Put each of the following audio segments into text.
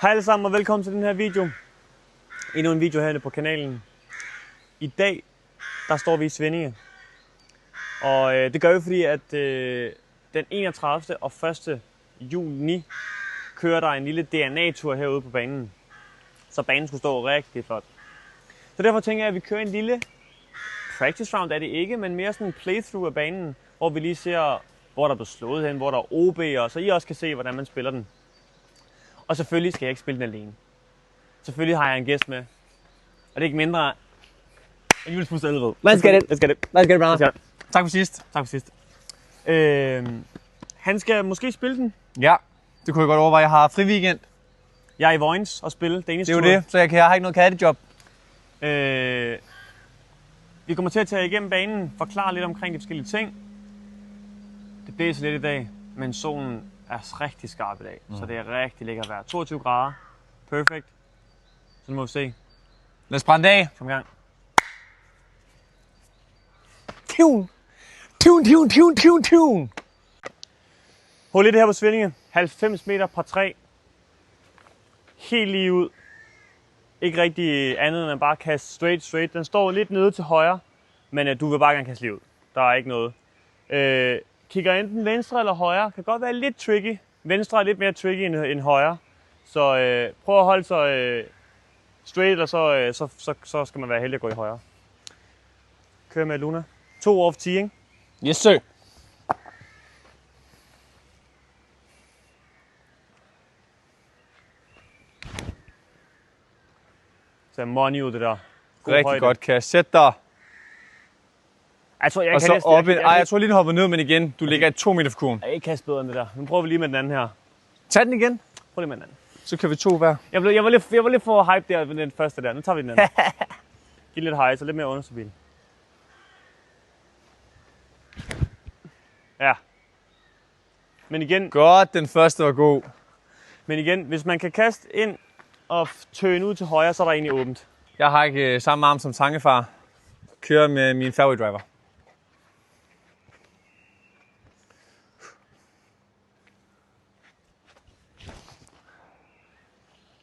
Hej alle sammen og velkommen til den her video. Endnu en video herinde på kanalen. I dag, der står vi i Svinninge. Og det gør vi fordi, at den 31. og 1. juni kører der en lille DNA-tur herude på banen. Så banen skulle stå rigtig flot. Så derfor tænker jeg, at vi kører en lille practice round, er det ikke, men mere sådan en playthrough af banen, hvor vi lige ser, hvor der er blevet slået hen, hvor der er OB, og så I også kan se, hvordan man spiller den. Og selvfølgelig skal jeg ikke spille den alene. Selvfølgelig har jeg en gæst med. Og det er ikke mindre en Jules Buster Ellered. Let's get it. Let's get it. Let's get it, brother. Tak for sidst. Tak for sidst. Han skal måske spille den. Ja, det kunne jeg godt overveje. Jeg har fri weekend. Jeg er i Vojens og spille Danish Det er Tour. jo det, så jeg har ikke noget kattejob. Vi kommer til at tage igennem banen, forklare lidt omkring de forskellige ting. Det blæser lidt i dag, men solen er rigtig skarp i dag, så det er rigtig lækkert vejr. 22 grader. Perfect. Så nu må vi se. Lad os brænde af. Kom i gang. Tune. Tune, tune, tune, tune, tune. Hul 1 her på Svinninge. 90 meter par 3. Helt lige ud. Ikke rigtig andet end at bare kaste straight. Den står lidt nede til højre, men du vil bare gerne kaste lige ud. Der er ikke noget. Kigger enten venstre eller højre. Kan godt være lidt tricky. Venstre er lidt mere tricky end højre. Så prøv at holde sig straight, og så skal man være heldig at gå i højre. Kør med Luna. 2 off 10, ikke? Yes, sir. Så money ud det der. God Rigtig højde. godt, Cash. Sæt dig. Jeg tror, jeg Og kan så næsten, op. jeg Jeg tror lige, den hopper ned, men igen. Du ligger i 2 meter for kurven. kan ikke kaste bedre end det der. Nu prøver vi lige med den anden her. Tag den igen. Prøv lige med den anden. Så kan vi 2 hver. Jeg var lidt for hype der ved den første der. Nu tager vi den anden. Giv lidt high, så lidt mere understabil. Ja. Men Godt, den første var god. hvis man kan kaste ind og tøne ud til højre, så er der egentlig åbent. Jeg har ikke samme arm som Tangefar. Kører med min fairway driver.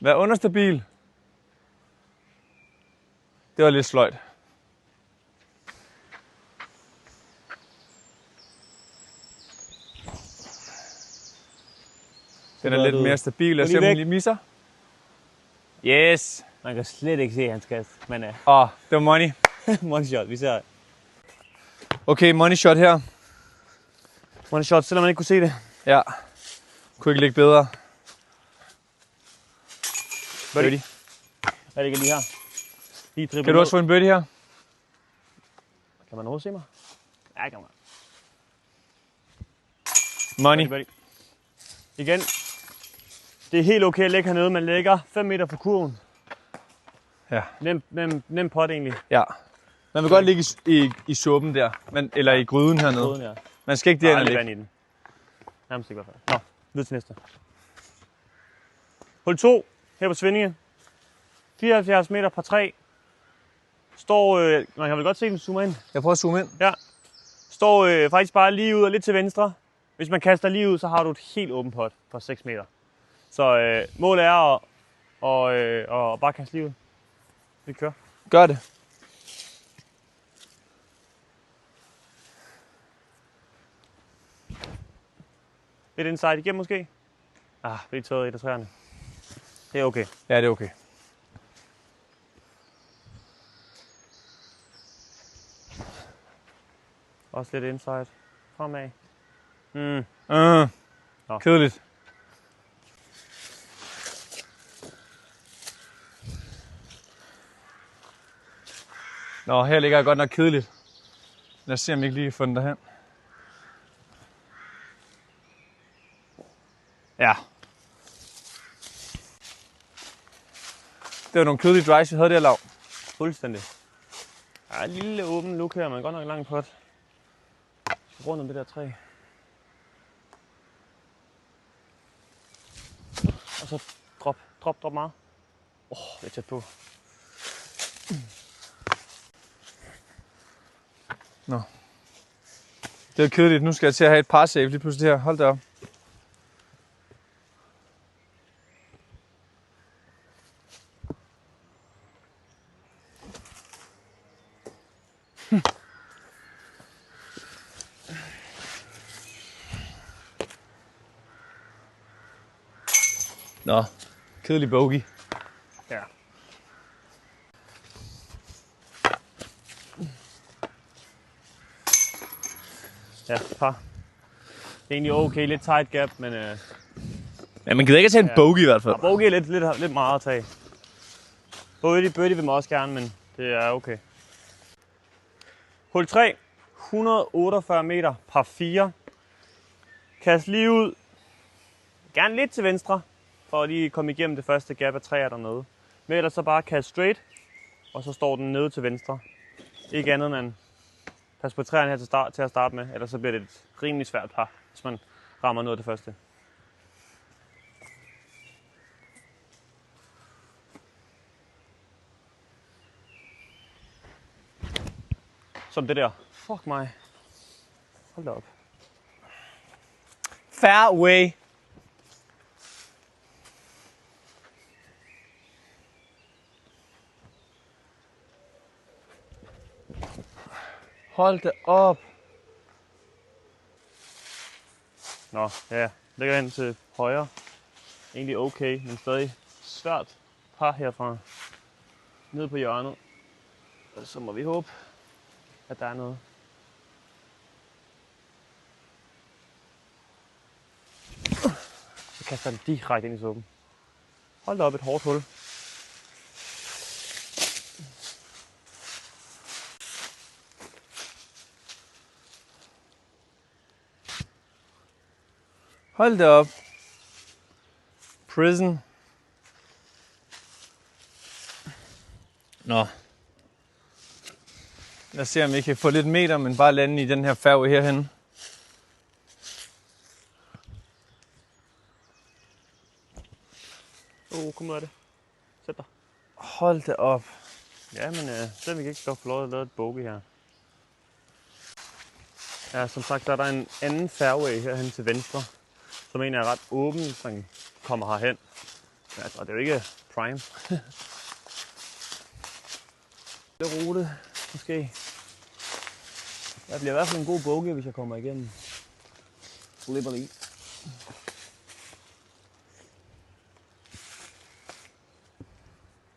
Vær understabil. Det var lidt sløjt. Den er gør lidt du- mere stabil. Lad os Gå se, om lige den lige misser. Yes. Man kan slet ikke se hans kast, men Det var money. money shot, vi ser. Okay, money shot her. Money shot, selvom man ikke kunne se det. Ja. Kunne ikke ligge bedre. Birdie. Hvad ligger lige her? Lige drible Kan du også få en birdie her? Kan man overhovedet se mig? Ja, kan man. Money. Birdie. Igen. Det er helt okay at lægge hernede. Man lægger 5 meter fra kurven. Ja. Nem pot egentlig. Ja. Man vil godt ligge i suppen der, eller i gryden hernede. Gryden, ja. Man skal ikke Der er derind og lidt ligge. vand i den. Nærmest ikke i hvert fald. Nå, videre til næste. Hul 2 her på Svinninge. 74 meter par 3. Står, man kan vel godt se den zoomer ind. Jeg prøver at zoome ind. Ja. Står faktisk bare lige ud og lidt til venstre. Hvis man kaster lige ud, så har du et helt åbent pot på 6 meter. Så målet er at bare kaste lige ud. Vi kører. Gør det. Lidt inside igen måske. Vi er taget et af træerne. Det er okay. Ja, det er okay. Også lidt inside. Fremad. Nå. Kedeligt. Nå, her ligger jeg godt nok kedeligt. Lad os se, om jeg ikke lige kan få den derhen. Ja. Det var nogle kedelige drives, vi havde der, Lav. Fuldstændig. Ja, en lille åben look her, men godt nok en lang pot. Rundt om det der træ. Og så drop meget. Det er tæt på. Nå. Det er kedeligt. Nu skal jeg til at have et par save lige pludselig her. Hold da op. Nå, kedelig bogey. Ja. Ja, par. Det er egentlig okay, lidt tight gap, men Ja, man gider ikke at tage en bogey i hvert fald. bogey er lidt meget at tage. Birdie vil man også gerne, men det er okay. Hul 3, 148 meter, par 4. Kast lige ud. Gerne lidt til venstre, for at lige komme igennem det første gap af træer dernede. Men ellers så bare kast straight, og så står den nede til venstre. Ikke andet end pas på træerne her til at starte med, ellers så bliver det et rimelig svært par, hvis man rammer noget af det første. Som det der. Fuck mig. Hold da op. Fairway. Hold da op. Nå, ja. Lægger hen til højre. Egentlig okay, men stadig svært par herfra. Nede på hjørnet. Og så må vi håbe, at der er noget. Så kaster den direkte ind i suppen. Hold da op, et hårdt hul. Hold da op. Prison. Nå. Lad os se, om vi kan få lidt meter, men bare lande i den her fairway herhen. Kom ud af det. Sæt dig. Hold da op. Ja, men så vi ikke godt få lov at lave et bogey her. Ja, som sagt, der er der en anden fairway herhen til venstre, som egentlig er ret åben, hvis man kommer herhen. Ja, altså, det er jo ikke prime. Lidt rute, måske. Det bliver i hvert fald en god bogey, hvis jeg kommer igennem. Slipper lige.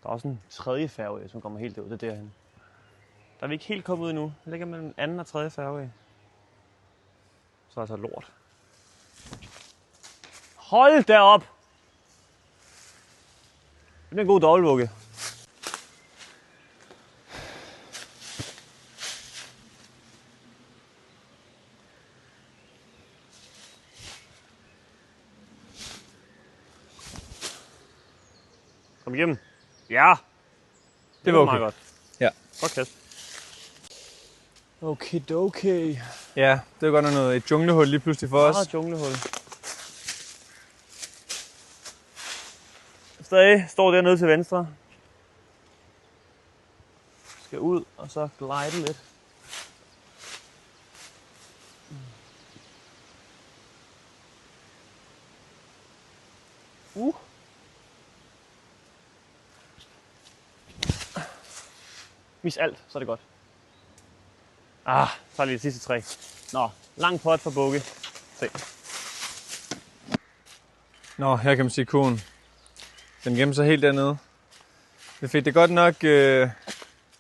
Der er også en tredje fairway, som kommer helt derud. Det er derhen. Der er vi ikke helt kommet ud endnu. Det ligger mellem anden og tredje fairway. Så er det altså lort. Hold da op! Det er en god dobbeltvugge. Kom igennem. Ja! Det var okay. meget godt. Ja. Godt kast. Okay. Ja, det er godt nok noget et junglehul lige pludselig for os. Meget junglehul. Stadig står dernede til venstre. Skal ud og så glide lidt. Mis alt, så er det godt. Så er det de sidste 3. Nå, lang pot for bogey. Se. Nå, her kan man se kurven. Den gemmer sig helt dernede. Vi fik det godt nok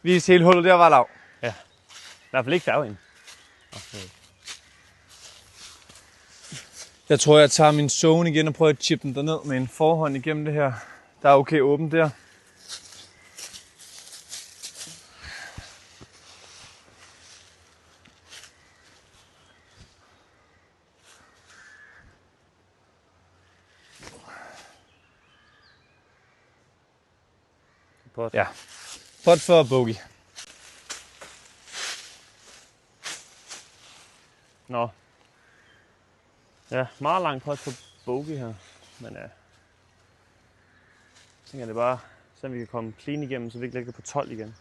vist hele hullet, der var lav. Ja, i hvert fald ikke fairwayen. Jeg tror, jeg tager min zone igen og prøver at chippe den derned med en forhånd igennem det her. Der er okay åbent der. Pot. Ja, pot for bogey. Nå. Ja, meget lang pot for bogey her. Men jeg tænker det bare, så vi kan komme clean igennem, så vi ikke ligger på 12 igen.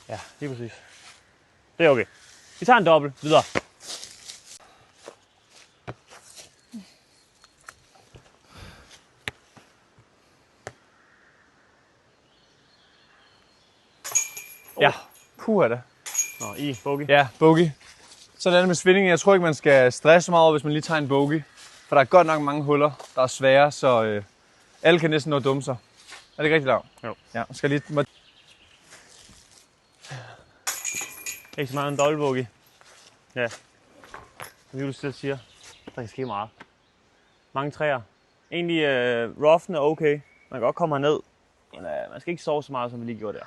Ja, lige præcis. Det er okay. Vi tager en dobbelt videre. Ja, puha da. Nå, i bogey. Ja, bogey. Sådan er det med Svinninge. Jeg tror ikke, man skal stresse meget over, hvis man lige tager en bogey. For der er godt nok mange huller, der er svære, så alle kan næsten nå at dumme sig. Er det ikke rigtigt, Lav? Jo. Ja, skal lige... Ikke så meget en dobbelt bogey. Ja. Som Julius selv siger, der kan ske meget. Mange træer. Egentlig roughen er okay. Man kan godt komme herned. Men man skal ikke sove så meget, som vi lige gjorde der.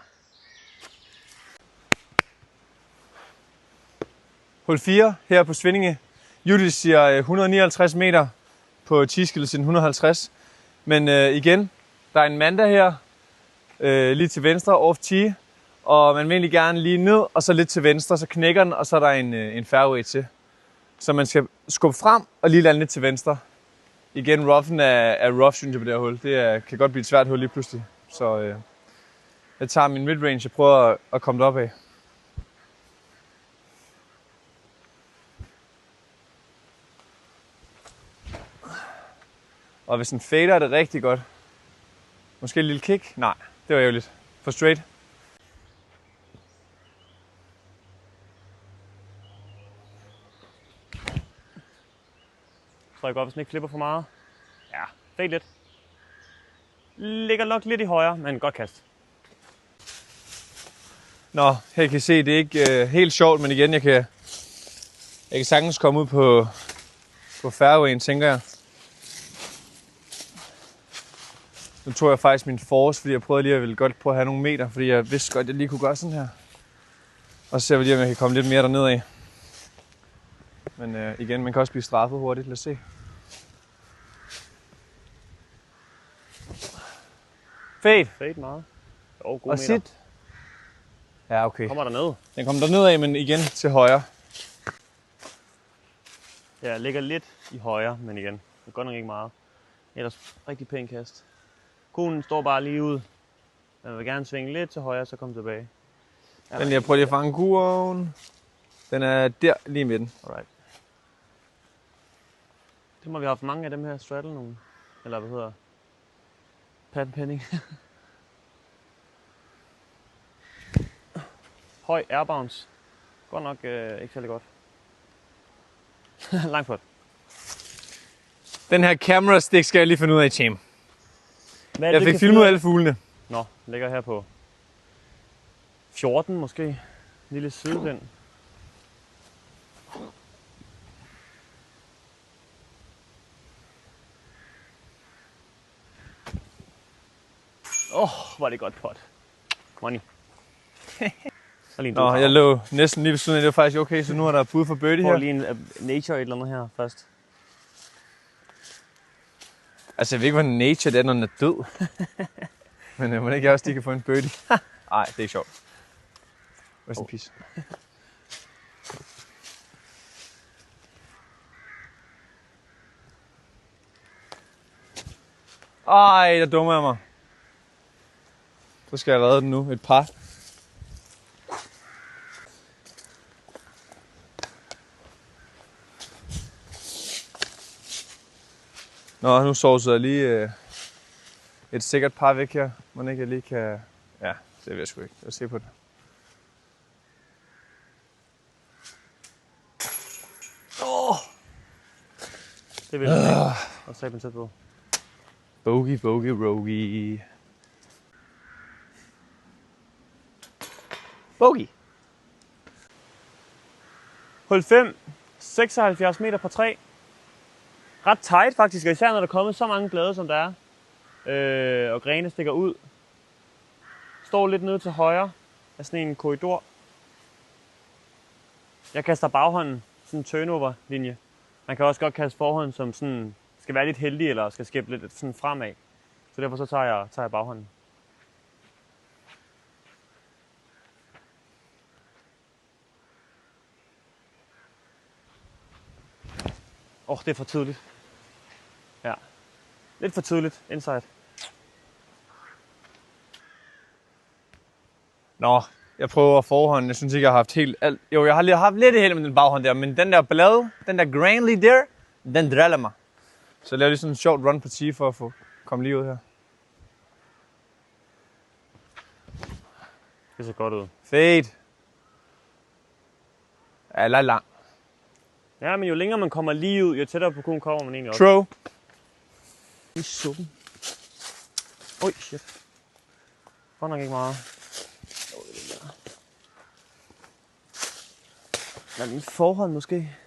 Hul 4 her på Svinninge. Julius siger 159 meter på T-skillet siden 150. Men igen, der er en Manda her, lige til venstre, off tee. Og man vil egentlig gerne lige ned, og så lidt til venstre, så knækker den, og så er der en fairway til. Så man skal skubbe frem og lige lande lidt til venstre. Igen, roughen er rough, synes jeg, på det her hul. Det kan godt blive et svært hul lige pludselig. Så jeg tager min midrange og prøver at komme derop af. Og hvis en fader er det rigtig godt. Måske et lille kick? Nej, det var ærgerligt. For straight. Så jeg godt, hvis den ikke flipper for meget. Ja, fade lidt. Ligger nok lidt i højre, men godt kast. Nå, her kan I se, det er ikke helt sjovt, men igen, jeg kan sagtens komme ud på fairwayen, tænker jeg. Nu tog jeg faktisk min force, fordi jeg prøvede lige at ville godt prøve at have nogle meter, fordi jeg vidste godt, at jeg lige kunne gøre sådan her. Og så ser vi lige, om jeg kan komme lidt mere derned af. Men igen, man kan også blive straffet hurtigt. Lad os se. Fade. Fade meget. Jo, god Og meter. sit. Ja, okay. Kommer derned. Den kommer derned af, men igen til højre. Ja, ligger lidt i højre, men igen. Det er godt nok ikke meget. Ellers rigtig pæn kast. Konen står bare lige ud. Man vil gerne svinge lidt til højre, så komme tilbage. Den jeg prøver lige at fange kurven. Den er der lige i midten. Alright. Det må vi have haft mange af dem her straddle nogle. Eller hvad hedder patent pending. Høj airbounce. Godt nok ikke særlig godt. Langt pot. Den her camera stick skal jeg lige finde ud af, Cham. Hvad er Jeg det, fik kan filmet finde ud af? alle fuglene. Nå, ligger her på 14 måske. En lille sidevind. Var det godt pot. Money. Så lige en Nå, jeg lå næsten lige ved siden af, det var faktisk okay, så nu er der bud for birdie Får her. lige en nature et eller andet her først. Altså, jeg ved ikke, hvad nature det er, når den er død. Men må ikke jeg også lige kan få en birdie? Nej, det er ikke sjovt. Rest in peace. Ej, der dummer jeg mig. Så skal jeg redde den nu. Et par. Nå, nu sovser jeg lige et sikkert par væk her. Må ikke jeg lige kan... Ja, det vil jeg sgu ikke. Jeg se på det. Det vil jeg ikke. Og så tæt på. Bogey, bogey, rogie. Bogey. Hul 5. 76 meter på 3. Ret tight faktisk, og især når der er kommet så mange blade, som der er. Og grene stikker ud. Står lidt nede til højre af sådan en korridor. Jeg kaster baghånden, sådan en turnover-linje. Man kan også godt kaste forhånden, som sådan skal være lidt heldig, eller skal skæppe lidt sådan fremad. Så derfor så tager jeg baghånden. Det er for tidligt. Ja. Lidt for tidligt. Inside. Nå, jeg prøver forhånden. Jeg synes ikke, jeg har haft helt alt. Jo, jeg har lige haft lidt held med den baghånd der, men den der blade, den der Granley der, den driller mig. Så jeg laver lige sådan en sjovt run på tee for at komme lige ud her. Det ser godt ud. Fade. Ja, lang. Ja, men jo længere man kommer lige ud, jo tættere på konen kommer man egentlig op. Throw. I suppen. Oj, shit. Godt nok ikke meget. Lad min forhånd måske.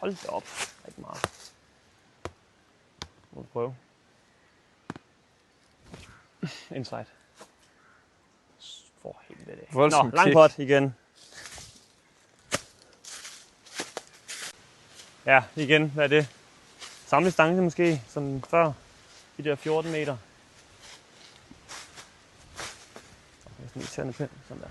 Hold da op. Ikke meget. Må vi prøve. Inside. For helvede. Voldsom Nå, lang kick. pot igen. Ja, igen. Hvad er det? Samme distance måske, som før. De der 14 meter. Så sådan en irriterende pind. Sådan der.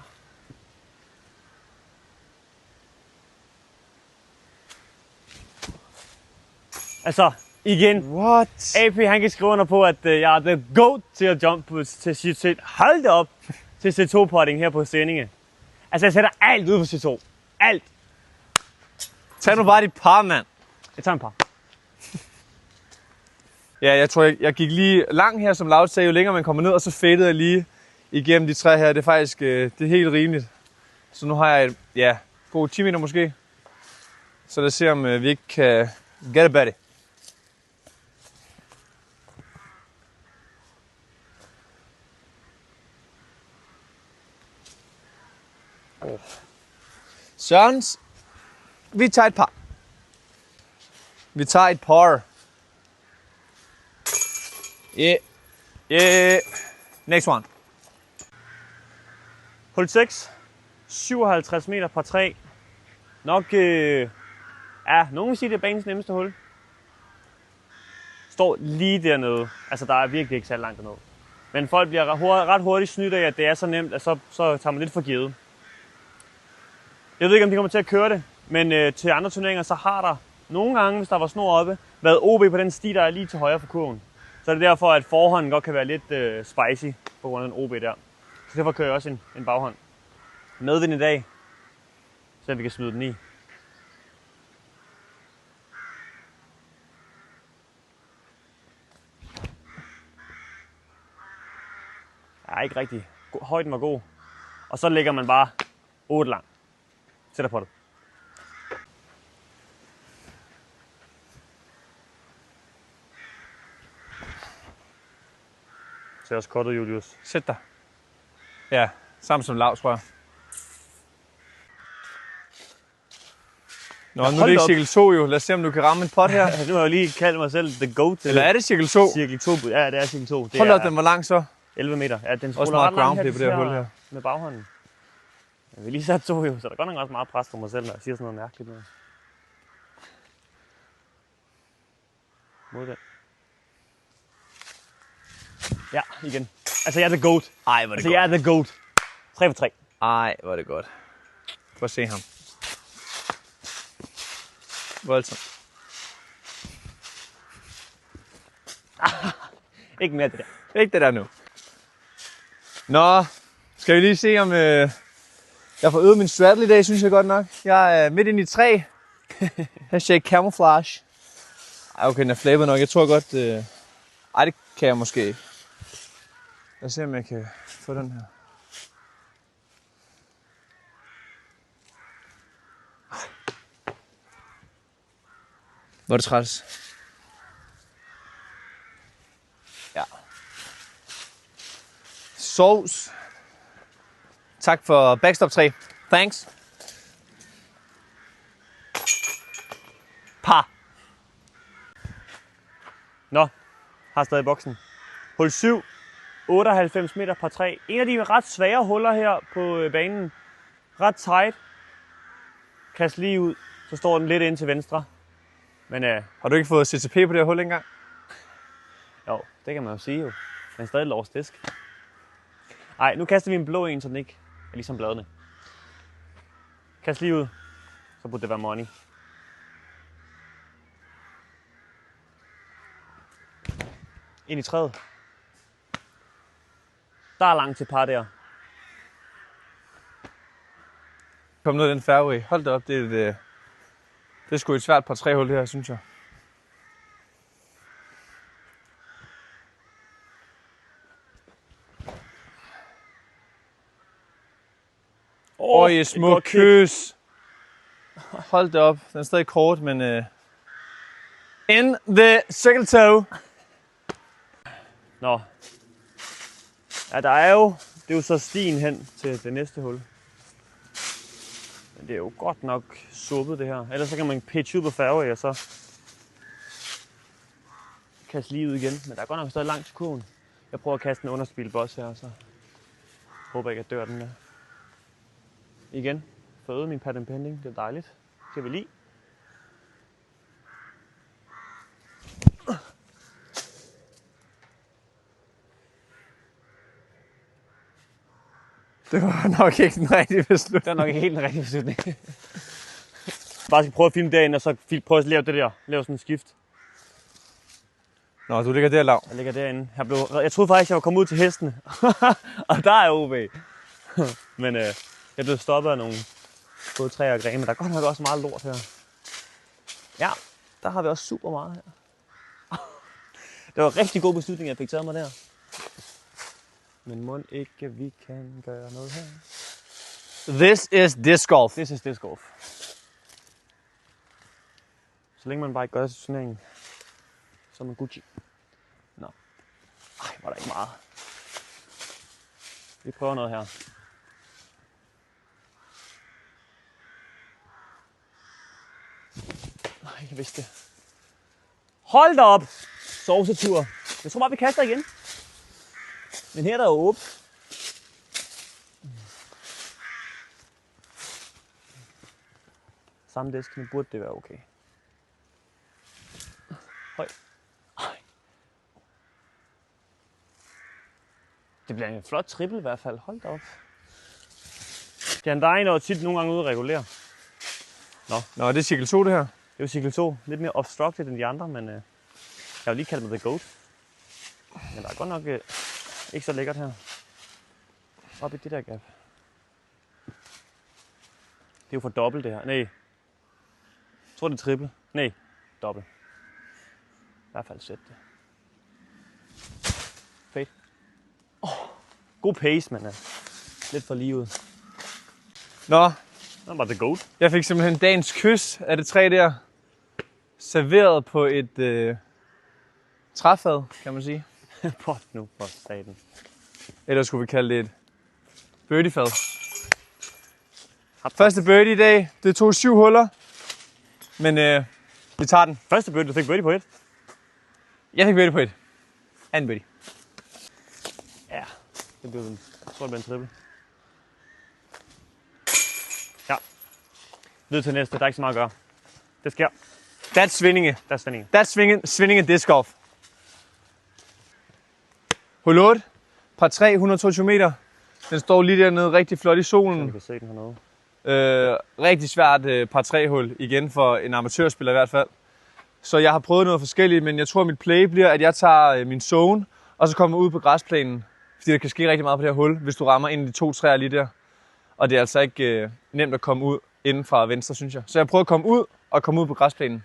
Altså, igen. What? AP, han kan skrive under på, at jeg er the GOAT til at jump til sit. Hold det op til C2-potting her på Svinninge. Altså, jeg sætter alt ud på C2. Alt. Tag nu bare dit par, mand. Jeg tager en par. Ja, jeg tror, jeg gik lige lang her, som Laut sagde, jo længere man kommer ned, og så fadede jeg lige igennem de træ her. Det er faktisk det er helt rimeligt. Så nu har jeg et, ja, god 10 meter måske. Så lad os se, om vi ikke kan get about it. Sørens, vi tager et par. Vi tager et par. Yeah. Yeah. Next one. Hul 6. 57 meter par 3. Nok, ja, nogen vil sige, det er banens nemmeste hul. Står lige dernede. Altså, der er virkelig ikke så langt dernede. Men folk bliver ret hurtigt snydt af, at det er så nemt, at så tager man lidt for givet. Jeg ved ikke, om de kommer til at køre det, men til andre turneringer, så har der nogle gange, hvis der var snor oppe, været OB på den sti, der er lige til højre for kurven. Så er det derfor, at forhånden godt kan være lidt spicy på grund af den OB der. Så derfor kører jeg også en baghånd. Medvind i dag, så vi kan smide den i. Ja, ikke rigtig. Højden var god. Og så lægger man bare 8 lang. Sætter på det. Ser også godt ud, Julius. Sæt dig. Ja, samme som Lav, tror jeg. Nå, nu er det ikke cirkel 2 jo. Lad os se, om du kan ramme en pot her. Nu har jeg lige kaldt mig selv the GOAT. Eller er det cirkel 2? Cirkel 2. Ja, det er cirkel 2. Det Hold er op, den var lang så. 11 meter. Ja, den Også scroller meget ret langt ground play på det her hul her. Med baghånden. Jeg vil lige sat 2 jo, så der er godt nok også meget pres på mig selv, når jeg siger sådan noget mærkeligt noget. Mod den. Ja, igen. Altså, jeg er the GOAT. Ej, hvor Altså, jeg er the GOAT. 3 for 3. Ej, hvor er det godt. Prøv at se ham. Voldsomt. Ikke mere det der. Ikke det der nu. Nå, skal vi lige se, om jeg får øvet min straddle i dag, synes jeg godt nok. Jeg er midt inde i 3. Hashtag camouflage. Ej, okay, den er flabet nok. Jeg tror godt... Ej, det kan jeg måske ikke. Lad os se, om jeg kan få den her. Hvor er det træls. Ja. Sovs. Tak for backstop 3. Thanks. Par. Nå, har stadig boksen. Hul 7. 98 meter par 3. En af de ret svære huller her på banen. Ret tight. Kast lige ud, så står den lidt ind til venstre. Men Har du ikke fået CTP på det her hul engang? jo, det kan man jo sige jo. Men stadig lovs disk. Ej, nu kaster vi en blå en, så den ikke er ligesom bladene. Kast lige ud, så burde det være money. Ind i træet. Der er langt til par der. Kom ned i den fairway. Hold da op, det er sgu et svært par 3 hul det her, synes jeg. I små kys. Hold det op. Den er stadig kort, men... In the circle toe. Nå. Ja, der er jo... Det er jo så stien hen til det næste hul. Men det er jo godt nok suppet det her. Ellers så kan man pitche ud på færge, og så kaste lige ud igen. Men der er godt nok stadig langt til kurven. Jeg prøver at kaste en underspilboss her, og så håber jeg ikke, at dør den der. Igen. Få øget min pattern pending. Det er dejligt. Skal vi lige. Det var nok ikke den rigtige beslutning. Det er nok ikke helt en rigtig beslutning. Bare skal prøve at filme derinde, og så prøve at lave det der. Lave sådan en skift. Nå, du ligger der, Lav. Jeg ligger derinde. Jeg troede faktisk, jeg var kommet ud til hestene. Og der er OB. Men jeg blev stoppet af nogle både træer og grene. Men der er godt nok også meget lort her. Ja, der har vi også super meget her. Det var en rigtig god beslutning, jeg fik taget mig der. Men må ikke, vi kan gøre noget her. This is disc golf. This is disc golf. Så længe man bare ikke gør det til turneringen, så er man Gucci. Nå. Ej, var der ikke meget. Vi prøver noget her. Nej, jeg vidste det. Hold da op! Sovsetur. Jeg tror bare, vi kaster igen. Men her er der jo åbent. Samme disk, nu burde det være okay. Høj. Det bliver en flot triple i hvert fald. Hold da op. Jan Dein er tit nogle gange ude at regulere. Nå, det er cirkel 2 det her. Det er jo cirkel 2. Lidt mere obstructed end de andre, men jeg vil lige kalde mig The Goat. Men der er godt nok ikke så lækkert her. Op i det der gap. Det er jo for dobbelt det her. Nej. Jeg tror det er triple. Nej, dobbelt. I hvert fald sæt det. Fedt. God pace, men lidt for lige ud. Nå, Det var The Goat. jeg fik simpelthen dagens kys af det træ der. Serveret på et træfad, kan man sige. Pot nu for staten. Eller skulle vi kalde det et birdiefad. Første birdie i dag. Det tog 7 huller. Men vi tager den. Første birdie, du fik birdie på et. Jeg fik birdie på et. Anden birdie. Ja, det blev en, jeg tror det blev en triple. Ja. Videre til næste, der er ikke så meget at gøre. Det sker. That's Svinninge. Der er Svinninge. That's Svinninge disc golf. Hul 8. Par 3, 122 meter. Den står lige dernede, rigtig flot i solen. Vi kan se den hernede. Rigtig svært par 3 hul igen for en amatørspiller i hvert fald. Så jeg har prøvet noget forskelligt, men jeg tror mit play bliver, at jeg tager min zone, og så kommer ud på græsplænen. Fordi der kan ske rigtig meget på det her hul, hvis du rammer ind i de 2 træer lige der. Og det er altså ikke nemt at komme ud inden fra venstre, synes jeg. Så jeg prøver at komme ud og komme ud på græsplænen.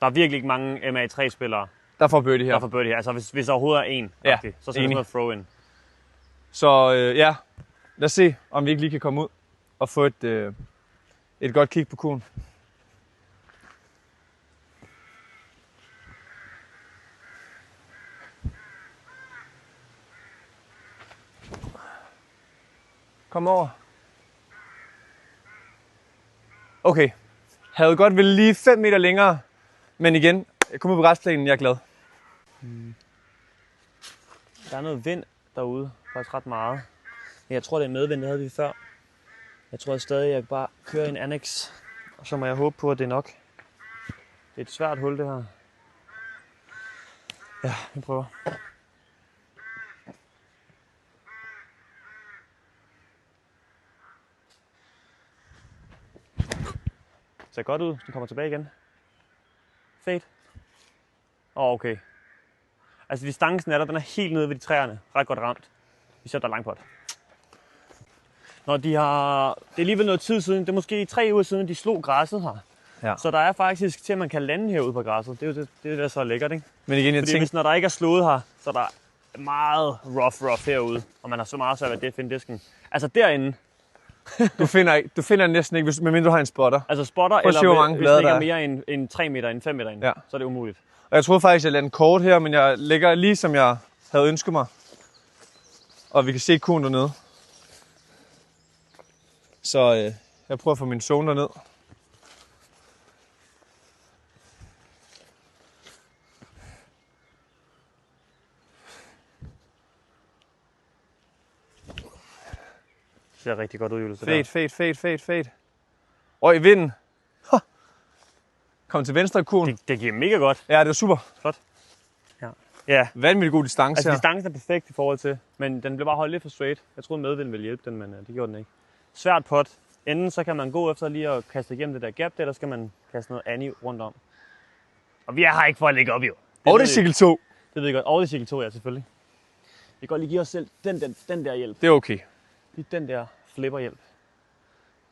Der er virkelig ikke mange MA3-spillere, Der får birdie her. der får birdie her. Altså hvis der overhovedet er en, Ja, så er det sådan noget throw-in. Så ja, lad os se, om vi ikke lige kan komme ud og få et godt kig på kurven. Kom over. Okay, havde godt vel lige 5 meter længere, men igen, jeg kommer på græsplænen, jeg er glad. Der er noget vind derude, faktisk ret meget. Men jeg tror, det er medvind, det havde vi før. Jeg tror stadig, jeg bare kører en annex, og så må jeg håbe på, at det er nok. Det er et svært hul, det her. Ja, vi prøver. Ser godt ud, den kommer tilbage igen. Fedt. Okay. Altså distancen er der, den er helt nede ved de træerne. Ret godt ramt. Vi ser, der er langt pot. Når det er alligevel noget tid siden, det er måske 3 uger siden, de slog græsset her. Ja. Så der er faktisk til, at man kan lande herude på græsset. Det er jo det der er så lækkert, ikke? Men igen, jeg Fordi tænker, hvis når der ikke er slået her, så er der meget rough herude. Og man har så meget svært ved at finde disken. Altså derinde, Du finder næsten ikke, medmindre du har en spotter. Altså spotter, Prøv at se, hvor mange hvis blade den der ligger er. mere end 3 meter, end 5 meter ind, Ja. så er det umuligt. Og jeg troede faktisk, at jeg lader den kort her, men jeg lægger lige som jeg havde ønsket mig. Og vi kan se kuren dernede. Så jeg prøver at få min zone derned. Det ser rigtig godt ud, Julius. Fedt. Og i vinden. Kom til venstre i kuren. Det giver mega godt. Ja, det er super. Flot. Ja. Vanvittig god distance Altså her. distancen er perfekt i forhold til, men den blev bare holdt lidt for straight. Jeg troede medvind ville hjælpe den, men det gjorde den ikke. Svært pot. Enten så kan man gå efter lige at kaste igennem det der gap, eller skal man kaste noget andet rundt om. Og vi er her ikke for at lægge op, jo. Og det er cirkel 2. Det ved jeg godt. Og det er cirkel 2, ja, selvfølgelig. Vi kan godt lige give os selv den der hjælp. Det er okay. Lige den der flipperhjælp.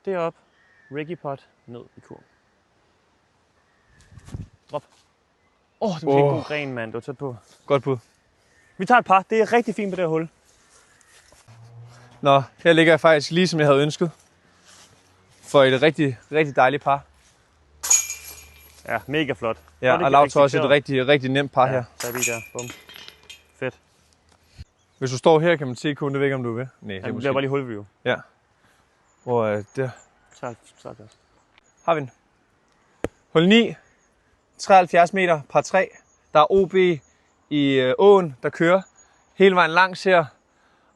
Derop. Ricky pot. Ned i kurven. Drop. Det var en god gren, mand. Det var tæt på. Godt bud. Vi tager et par. Det er rigtig fint på det her hul. Nå, her ligger jeg faktisk lige som jeg havde ønsket. For et rigtig, rigtig dejligt par. Ja, mega flot. Ja, og Lav tager også et rigtig, rigtig nemt par her. Så er vi der. Bum. Fedt. Hvis du står her, kan man se kun, det ved ikke, om du vil. Nej, det Han bliver bare lige hulview. Ja. Hvor der 73. har vi den. Hul 9. 73 meter, par 3. Der er OB i åen, der kører hele vejen langs her.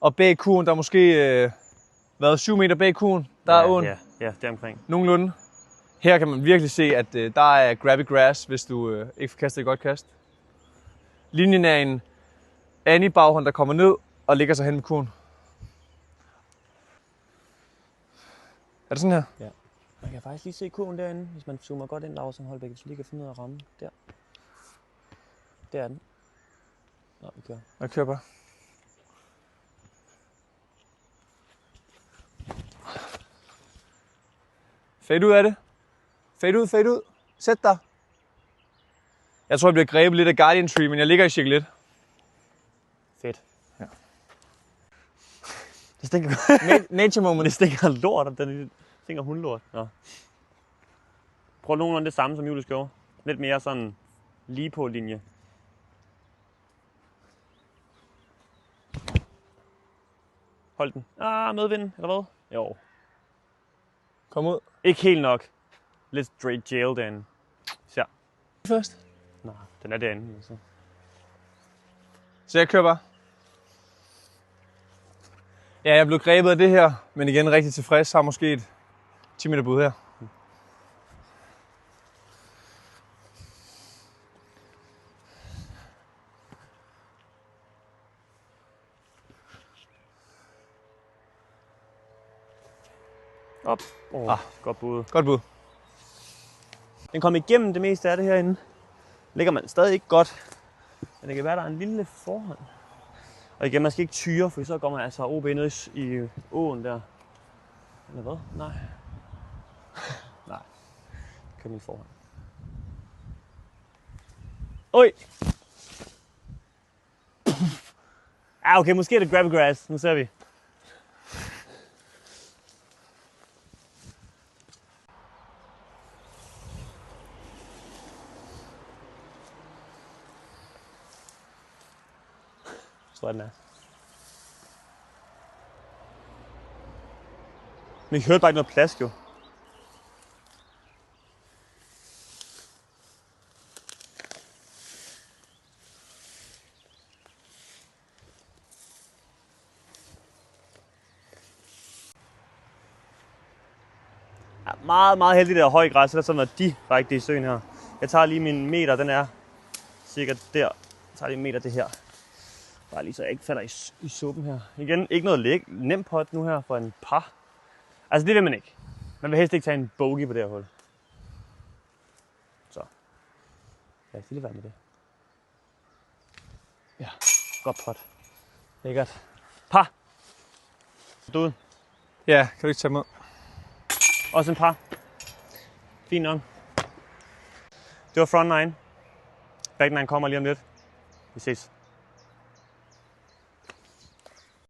Og bag kuren, der er måske 7 meter bag kuren, der er åen. Ja, det er omkring. Nogenlunde. Her kan man virkelig se, at der er grabby grass, hvis du ikke får kastet et godt kast. Linjen er en Annie baghånd, der kommer ned og ligger sig hen med kuren. Er det sådan her? Ja. Man kan faktisk lige se kurven derinde, hvis man zoomer godt ind, Lars Holbæk, hvis du lige kan finde ud af at ramme. Der. Der er den. Nå, vi kører. Jeg kører bare. Fade ud af det. Fade ud. Sæt dig. Jeg tror, jeg bliver grebet lidt af Guardian Tree, men jeg ligger i cirkel 1. Fedt. Ja. Det stinker Nature moment. Det stinker lort, og den stinker hundlort. Nå. Prøv nogenlunde det samme, som Julius gjorde. Lidt mere sådan lige på linje. Hold den. Medvind, eller hvad? Jo. Kom ud. Ikke helt nok. Lidt straight jail derinde. Så. Først. Nej, den er derinde. Altså. Så jeg kører bare. Ja, jeg blev grebet af det her, men igen rigtig tilfreds. Har måske et 10 meter bud her. Op. Godt bud. Godt bud. Den kom igennem det meste af det herinde. Ligger man stadig ikke godt. Men det kan være, der er en lille forhånd. Og igen, man skal ikke tyre, for så går man altså OB ned i åen der. Eller hvad? Nej. Nej. Køb min forhånd. Oj! Okay, måske er det grabby grass. Nu ser vi. Så den er. Men jeg hørte bare ikke noget plask, jo. Ja, meget heldigt, der er høj græs, så der sådan noget direkte i søen her. Jeg tager lige min meter, den er cirka der. Jeg tager lige en meter det her. Bare lige så jeg ikke falder i suppen her. Igen, ikke noget nemt pot nu her for en par. Altså det vil man ikke. Man vil helst ikke tage en bogey på det her hul. Så. Ja, lad være med det. Ja, godt pot. Lækkert. Par. Du. Ja, kan du ikke tage med? Også en par. Fint nok. Det var front 9. Back 9 kommer lige om lidt. Vi ses.